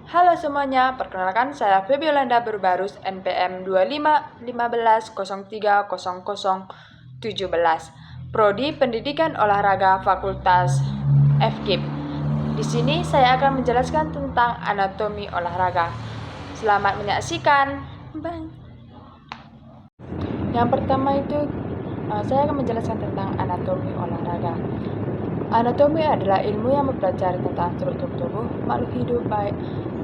Halo semuanya, perkenalkan saya Feby Yolanda Berbarus NPM 2515030017, Prodi Pendidikan Olahraga Fakultas FKIP. Di sini saya akan menjelaskan tentang anatomi olahraga. Selamat menyaksikan. Bye. Yang pertama itu saya akan menjelaskan tentang anatomi olahraga. Anatomi adalah ilmu yang mempelajari tentang struktur tubuh makhluk hidup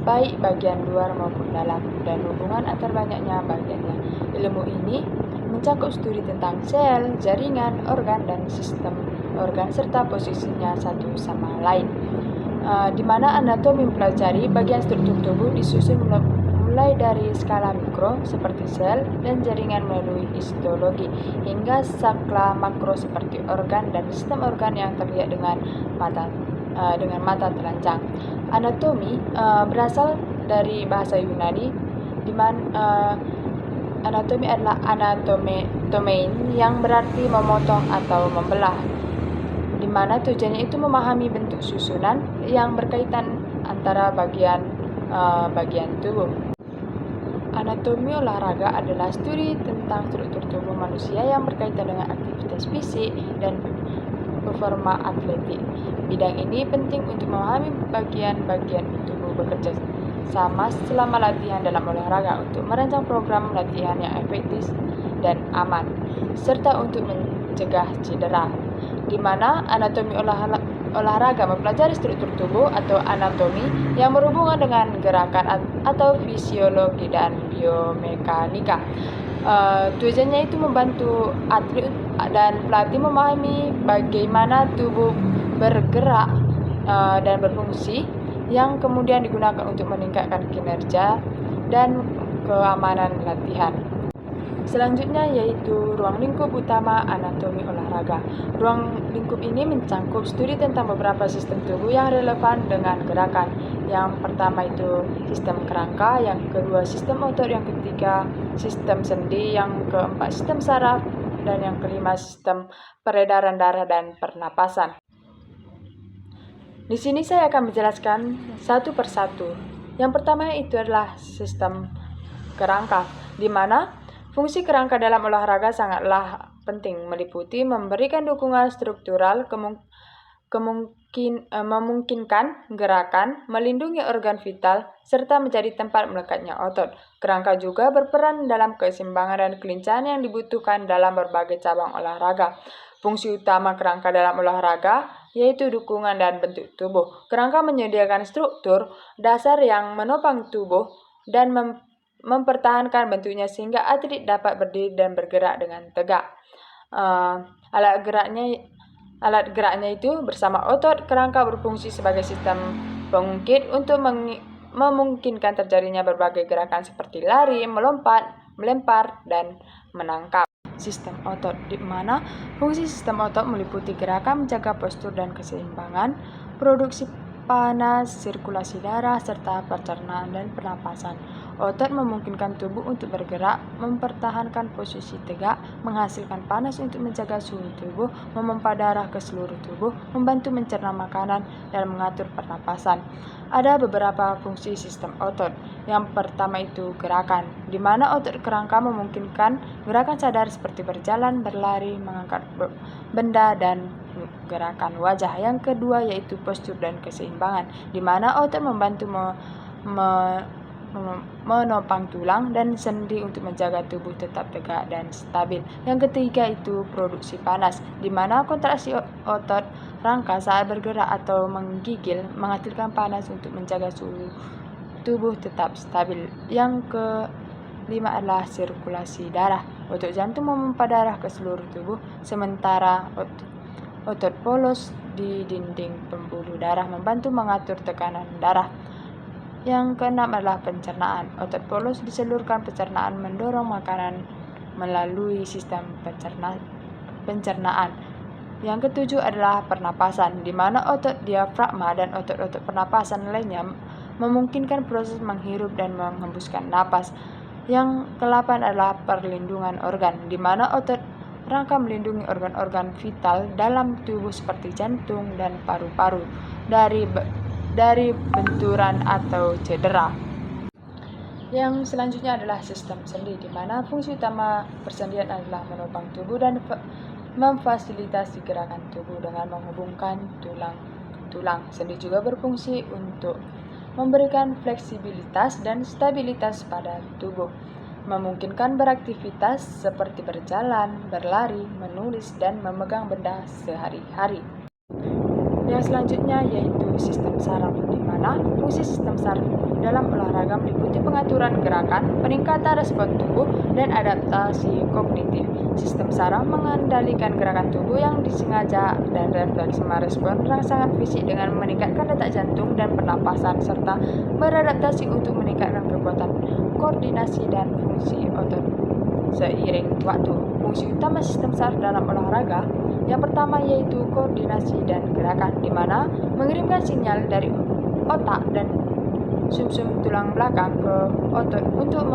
baik bagian luar maupun dalam dan hubungan antar banyaknya bagiannya. Ilmu ini mencakup studi tentang sel, jaringan, organ, dan sistem organ serta posisinya satu sama lain. Di mana anatomi mempelajari bagian struktur tubuh disusun mulai dari skala mikro seperti sel dan jaringan melalui histologi hingga skala makro seperti organ dan sistem organ yang terlihat dengan mata telanjang. Anatomi berasal dari bahasa Yunani, di mana anatomi adalah anatomein yang berarti memotong atau membelah, di mana tujuannya itu memahami bentuk susunan yang berkaitan antara bagian tubuh. Anatomi olahraga adalah studi tentang struktur tubuh manusia yang berkaitan dengan aktivitas fisik dan performa atletik. Bidang ini penting untuk memahami bagian-bagian tubuh bekerja sama selama latihan dalam olahraga untuk merancang program latihan yang efektif dan aman, serta untuk mencegah cedera. Di mana anatomi olahraga mempelajari struktur tubuh atau anatomi yang berhubungan dengan gerakan atau fisiologi dan biomekanika. Tujuannya itu membantu atlet dan pelatih memahami bagaimana tubuh bergerak dan berfungsi, yang kemudian digunakan untuk meningkatkan kinerja dan keamanan latihan. Selanjutnya yaitu ruang lingkup utama anatomi olahraga. Ruang lingkup ini mencakup studi tentang beberapa sistem tubuh yang relevan dengan gerakan. Yang pertama itu sistem kerangka, yang kedua sistem otot, yang ketiga sistem sendi, yang keempat sistem saraf, dan yang kelima sistem peredaran darah dan pernapasan. Di sini saya akan menjelaskan satu persatu. Yang pertama itu adalah sistem kerangka, di mana fungsi kerangka dalam olahraga sangatlah penting, meliputi memberikan dukungan struktural, memungkinkan gerakan, melindungi organ vital, serta menjadi tempat melekatnya otot. Kerangka juga berperan dalam keseimbangan dan kelincahan yang dibutuhkan dalam berbagai cabang olahraga. Fungsi utama kerangka dalam olahraga yaitu dukungan dan bentuk tubuh. Kerangka menyediakan struktur dasar yang menopang tubuh dan mempertahankan bentuknya sehingga atlet dapat berdiri dan bergerak dengan tegak. Alat geraknya itu bersama otot kerangka berfungsi sebagai sistem pengungkit untuk memungkinkan terjadinya berbagai gerakan seperti lari, melompat, melempar, dan menangkap. Sistem otot, di mana fungsi sistem otot meliputi gerakan menjaga postur dan keseimbangan, produksi panas, sirkulasi darah, serta pencernaan dan pernapasan. Otot memungkinkan tubuh untuk bergerak, mempertahankan posisi tegak, menghasilkan panas untuk menjaga suhu tubuh, memompa darah ke seluruh tubuh, membantu mencerna makanan, dan mengatur pernapasan. Ada beberapa fungsi sistem otot. Yang pertama itu gerakan, di mana otot kerangka memungkinkan gerakan sadar seperti berjalan, berlari, mengangkat benda, dan gerakan wajah. Yang kedua yaitu postur dan keseimbangan, di mana otot membantu menopang tulang dan sendi untuk menjaga tubuh tetap tegak dan stabil. Yang ketiga itu produksi panas, di mana kontraksi otot rangka saat bergerak atau menggigil menghasilkan panas untuk menjaga suhu tubuh tetap stabil. Yang kelima adalah sirkulasi darah. Otot jantung memompa darah ke seluruh tubuh, sementara otot polos di dinding pembuluh darah membantu mengatur tekanan darah. Yang keenam adalah pencernaan. Otot polos diseluruhkan pencernaan, mendorong makanan melalui sistem pencernaan. Yang ketujuh adalah pernapasan, di mana otot diafragma dan otot-otot pernapasan lainnya memungkinkan proses menghirup dan menghembuskan napas. Yang ke-8 adalah perlindungan organ, di mana otot rangka melindungi organ-organ vital dalam tubuh seperti jantung dan paru-paru dari dari benturan atau cedera. Yang selanjutnya adalah sistem sendi, di mana fungsi utama persendian adalah menopang tubuh dan memfasilitasi gerakan tubuh dengan menghubungkan tulang. Sendi juga berfungsi untuk memberikan fleksibilitas dan stabilitas pada tubuh, memungkinkan beraktivitas seperti berjalan, berlari, menulis, dan memegang benda sehari-hari. Yang selanjutnya yaitu sistem saraf, di mana fungsi sistem saraf dalam olahraga meliputi pengaturan gerakan, peningkatan respon tubuh, dan adaptasi kognitif. Sistem saraf mengendalikan gerakan tubuh yang disengaja dan refleks merespon rangsangan fisik dengan meningkatkan detak jantung dan pernapasan, serta beradaptasi untuk meningkatkan kekuatan koordinasi dan fungsi otot seiring waktu. Fungsi utama sistem saraf dalam olahraga yang pertama yaitu koordinasi dan gerakan, di mana mengirimkan sinyal dari otak dan sumsum tulang belakang ke otot untuk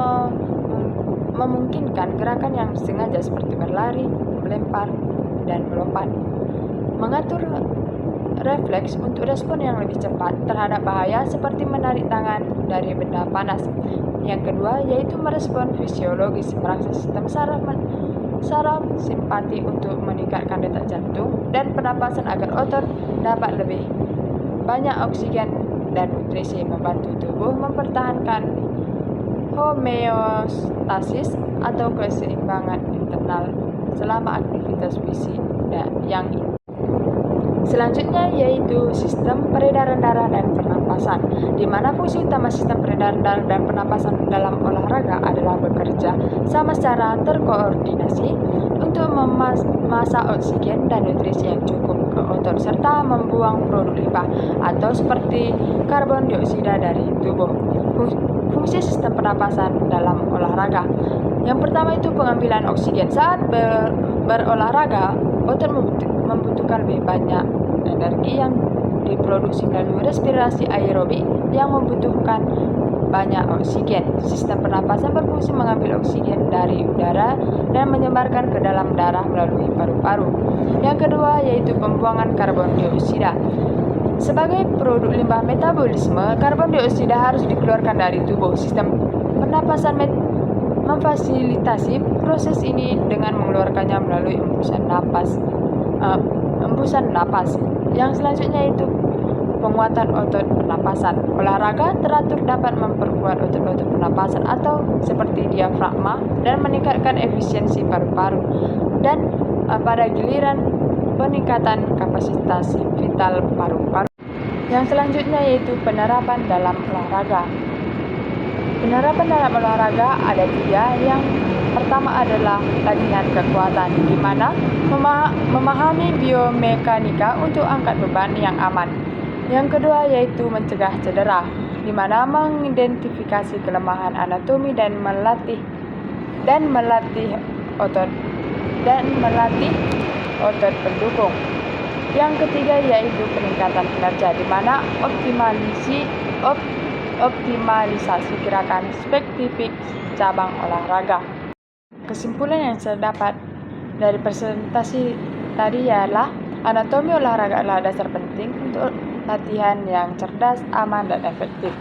memungkinkan gerakan yang disengaja seperti berlari, melempar, dan melompat. Mengatur refleks untuk respon yang lebih cepat terhadap bahaya seperti menarik tangan dari benda panas. Yang kedua yaitu merespon fisiologis, merangsang sistem saraf simpati untuk meningkatkan detak jantung dan pernapasan agar otot dapat lebih banyak oksigen dan nutrisi, membantu tubuh mempertahankan homeostasis atau keseimbangan internal selama aktivitas fisik yang selanjutnya yaitu sistem peredaran darah dan pernapasan, di mana fungsi utama sistem peredaran darah dan pernapasan dalam olahraga adalah bekerja sama secara terkoordinasi untuk memasak oksigen dan nutrisi yang cukup ke otot serta membuang produk limbah atau seperti karbon dioksida dari tubuh. Fungsi sistem pernapasan dalam olahraga. Yang pertama itu pengambilan oksigen. Saat berolahraga, otot membutuhkan lebih banyak energi yang diproduksi melalui respirasi aerobik yang membutuhkan banyak oksigen. Sistem pernapasan berfungsi mengambil oksigen dari udara dan menyebarkan ke dalam darah melalui paru-paru. Yang kedua yaitu pembuangan karbon dioksida. Sebagai produk limbah metabolisme, karbon dioksida harus dikeluarkan dari tubuh. Sistem pernapasan memfasilitasi proses ini dengan mengeluarkannya melalui embusan napas. Yang selanjutnya itu penguatan otot pernapasan. Olahraga teratur dapat memperkuat otot-otot pernapasan atau seperti diafragma dan meningkatkan efisiensi paru-paru dan pada giliran peningkatan kapasitas vital paru-paru. Yang selanjutnya yaitu penerapan dalam olahraga. Penerapan dalam olahraga ada 3. Yang pertama adalah latihan kekuatan, di mana memahami biomekanika untuk angkat beban yang aman. Yang kedua yaitu mencegah cedera, di mana mengidentifikasi kelemahan anatomi dan melatih otot pendukung. Yang ketiga yaitu peningkatan kinerja, di mana optimalisasi gerakan spesifik cabang olahraga. Kesimpulan yang saya dapat dari presentasi tadi ialah anatomi olahraga adalah dasar penting untuk latihan yang cerdas, aman, dan efektif.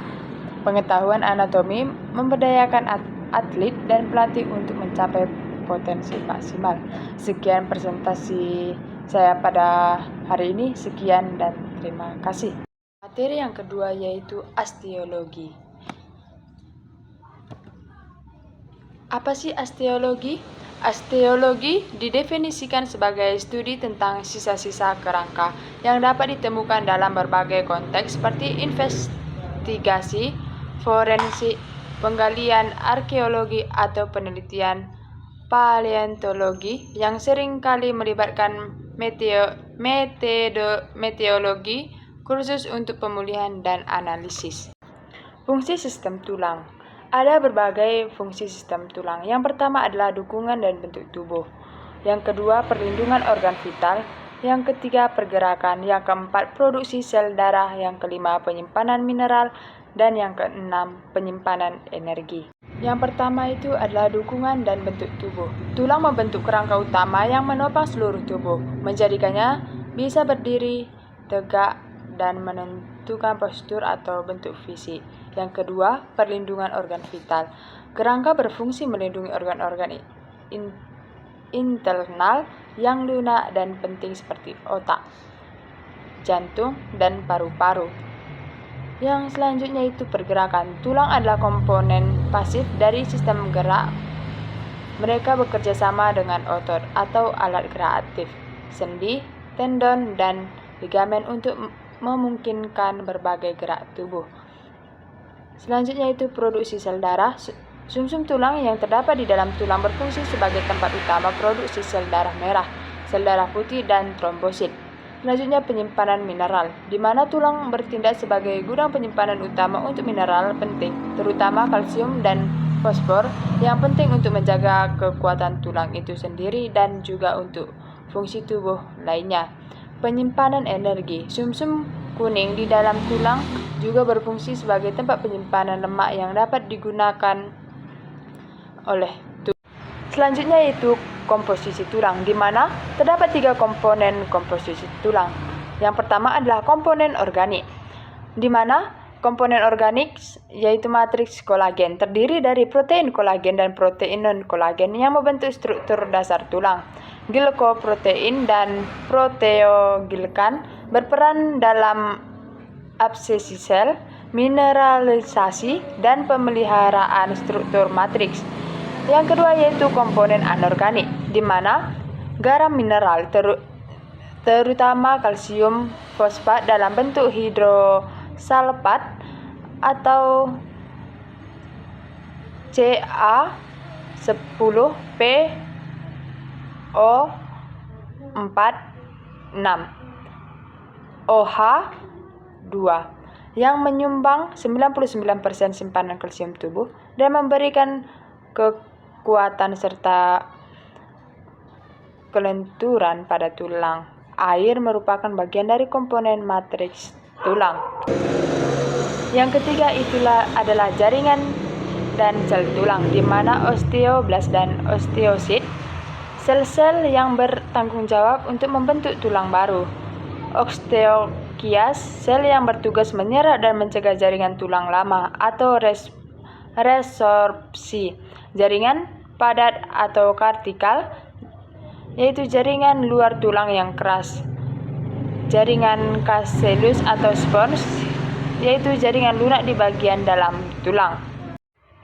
Pengetahuan anatomi memberdayakan atlet dan pelatih untuk mencapai potensi maksimal. Sekian presentasi saya pada hari ini. Sekian dan terima kasih. Materi yang kedua yaitu osteologi. Apa sih osteologi? Osteologi didefinisikan sebagai studi tentang sisa-sisa kerangka yang dapat ditemukan dalam berbagai konteks seperti investigasi, forensik, penggalian arkeologi atau penelitian paleontologi yang sering kali melibatkan meteorologi khusus untuk pemulihan dan analisis. Fungsi sistem tulang. Ada berbagai fungsi sistem tulang. Yang pertama adalah dukungan dan bentuk tubuh. Yang kedua, perlindungan organ vital. Yang ketiga, pergerakan. Yang keempat, produksi sel darah. Yang kelima, penyimpanan mineral. Dan yang keenam, penyimpanan energi. Yang pertama itu adalah dukungan dan bentuk tubuh. Tulang membentuk kerangka utama yang menopang seluruh tubuh, menjadikannya bisa berdiri tegak dan menentukan postur atau bentuk fisik. Yang kedua, perlindungan organ vital. Kerangka berfungsi melindungi organ-organ internal yang lunak dan penting seperti otak, jantung, dan paru-paru. Yang selanjutnya itu pergerakan. Tulang adalah komponen pasif dari sistem gerak. Mereka bekerja sama dengan otot atau alat gerak aktif, sendi, tendon, dan ligamen untuk memungkinkan berbagai gerak tubuh. Selanjutnya itu produksi sel darah. Sumsum tulang yang terdapat di dalam tulang berfungsi sebagai tempat utama produksi sel darah merah, sel darah putih, dan trombosit. Selanjutnya penyimpanan mineral, di mana tulang bertindak sebagai gudang penyimpanan utama untuk mineral penting, terutama kalsium dan fosfor, yang penting untuk menjaga kekuatan tulang itu sendiri dan juga untuk fungsi tubuh lainnya. Penyimpanan energi, sumsum kuning di dalam tulang juga berfungsi sebagai tempat penyimpanan lemak yang dapat digunakan oleh tulang. Selanjutnya yaitu komposisi tulang, di mana terdapat 3 komponen komposisi tulang. Yang pertama adalah komponen organik, di mana komponen organik yaitu matriks kolagen, terdiri dari protein kolagen dan protein non-kolagen yang membentuk struktur dasar tulang. Glikoprotein dan proteoglikan berperan dalam absesi sel, mineralisasi, dan pemeliharaan struktur matriks. Yang kedua yaitu komponen anorganik, di mana garam mineral terutama kalsium fosfat dalam bentuk hidrosalfat atau Ca10PO46 OH2 yang menyumbang 99% simpanan kalsium tubuh dan memberikan kekuatan serta kelenturan pada tulang. Air merupakan bagian dari komponen matriks tulang. Yang ketiga adalah jaringan dan sel tulang, di mana osteoblast dan osteosit, sel-sel yang bertanggung jawab untuk membentuk tulang baru. Osteokias, sel yang bertugas menyerap dan mencegah jaringan tulang lama atau resorpsi. Jaringan padat atau kartikal, yaitu jaringan luar tulang yang keras. Jaringan caseus atau spons, yaitu jaringan lunak di bagian dalam tulang.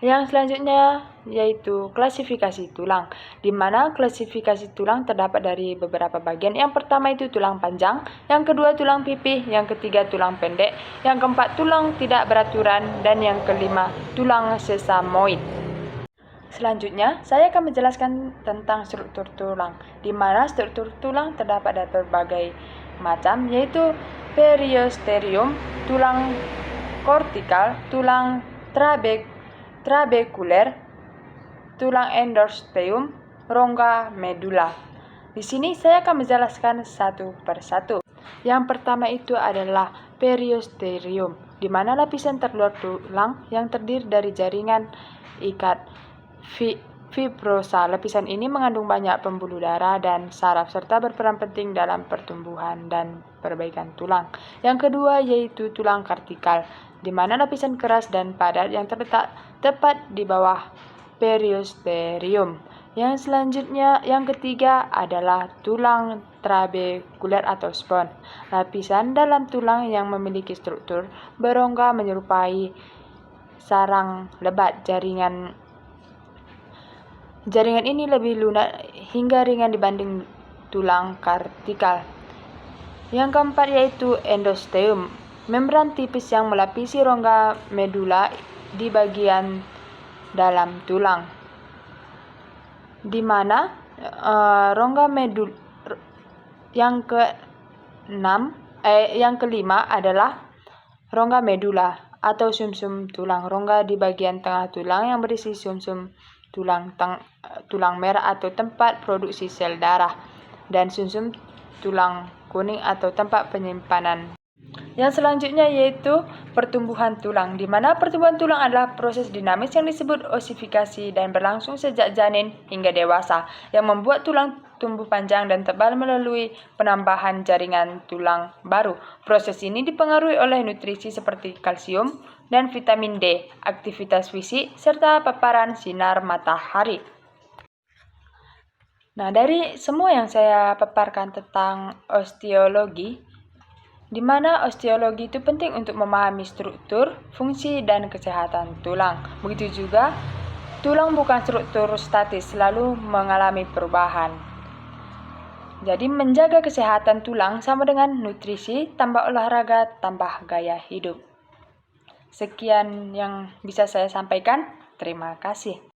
Yang selanjutnya yaitu klasifikasi tulang, di mana klasifikasi tulang terdapat dari beberapa bagian. Yang pertama itu tulang panjang, yang kedua tulang pipih, yang ketiga tulang pendek, yang keempat tulang tidak beraturan, dan yang kelima tulang sesamoid. Selanjutnya, saya akan menjelaskan tentang struktur tulang, di mana struktur tulang terdapat dari berbagai macam, yaitu periosteum, tulang kortikal, tulang trabekuler, tulang endosteum, rongga medula. Di sini saya akan menjelaskan satu persatu. Yang pertama itu adalah periosteum, di mana lapisan terluar tulang yang terdiri dari jaringan ikat fibrosa. Lapisan ini mengandung banyak pembuluh darah dan saraf serta berperan penting dalam pertumbuhan dan perbaikan tulang. Yang kedua yaitu tulang kartikal, di mana lapisan keras dan padat yang terletak tepat di bawah periosteum. Yang selanjutnya, yang ketiga adalah tulang trabekuler atau spons. Lapisan dalam tulang yang memiliki struktur berongga menyerupai sarang lebat. Jaringan ini lebih lunak hingga ringan dibanding tulang kartikal. Yang keempat yaitu endosteum, membran tipis yang melapisi rongga medula di bagian dalam tulang, di mana rongga medula. Yang kelima adalah rongga medula atau sumsum tulang. Rongga di bagian tengah tulang yang berisi sumsum tulang merah atau tempat produksi sel darah, dan sumsum tulang kuning atau tempat penyimpanan Yang selanjutnya yaitu pertumbuhan tulang, di mana pertumbuhan tulang adalah proses dinamis yang disebut osifikasi dan berlangsung sejak janin hingga dewasa, yang membuat tulang tumbuh panjang dan tebal melalui penambahan jaringan tulang baru. Proses ini dipengaruhi oleh nutrisi seperti kalsium dan vitamin D, aktivitas fisik, serta paparan sinar matahari. Nah, dari semua yang saya paparkan tentang osteologi, di mana osteologi itu penting untuk memahami struktur, fungsi, dan kesehatan tulang. Begitu juga, tulang bukan struktur statis, selalu mengalami perubahan. Jadi, menjaga kesehatan tulang sama dengan nutrisi, tambah olahraga, tambah gaya hidup. Sekian yang bisa saya sampaikan. Terima kasih.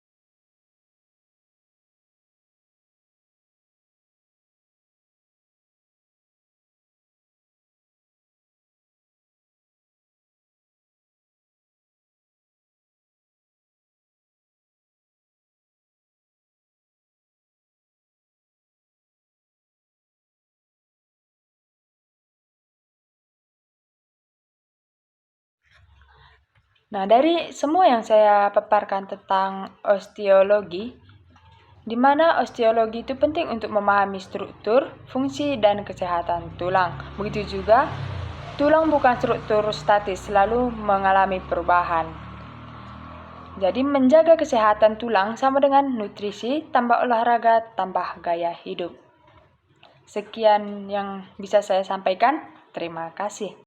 Nah, dari semua yang saya paparkan tentang osteologi, di mana osteologi itu penting untuk memahami struktur, fungsi, dan kesehatan tulang. Begitu juga, tulang bukan struktur statis, selalu mengalami perubahan. Jadi, menjaga kesehatan tulang sama dengan nutrisi, tambah olahraga, tambah gaya hidup. Sekian yang bisa saya sampaikan. Terima kasih.